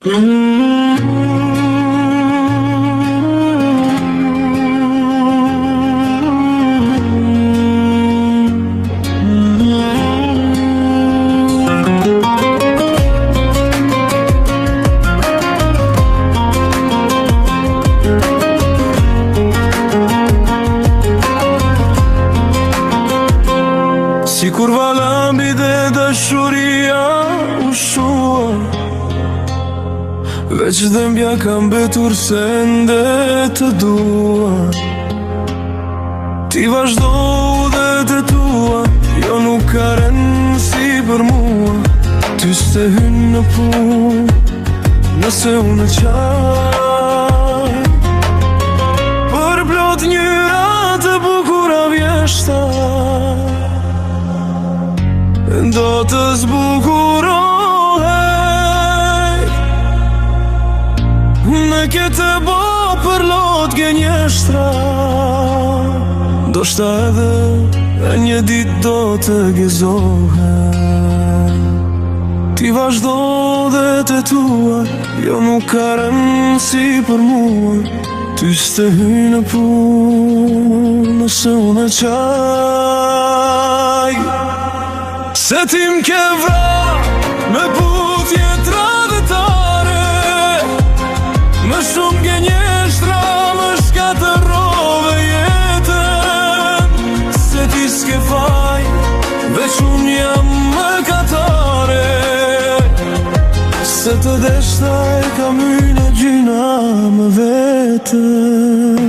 Si kur valambi dhe dashuria u shua, veç dhëmbja kam betur se ende të dua. Ti vazhdo dhe të tua, jo nuk ka rënë si për mua. Ty s'te hynë në pun, nëse unë qaj. Për plot njëra të bukura vjeshta, do të zbukurohej në këtë bo për lot gënjeshtra. Do shta edhe një dit do të gëzohej. Ti vazhdo dhe të tua, jo nuk ka rënë si për mua. Ty s'te hynë në punë, nëse unë qaj. Se ti m'ke vra me putje tradëtare, më shumë gënjeshtra më shkatërrove jetën. Se ti s'ke faj, veç unë jam më katare. Se të deshta e kam hynë gjyna më vetën.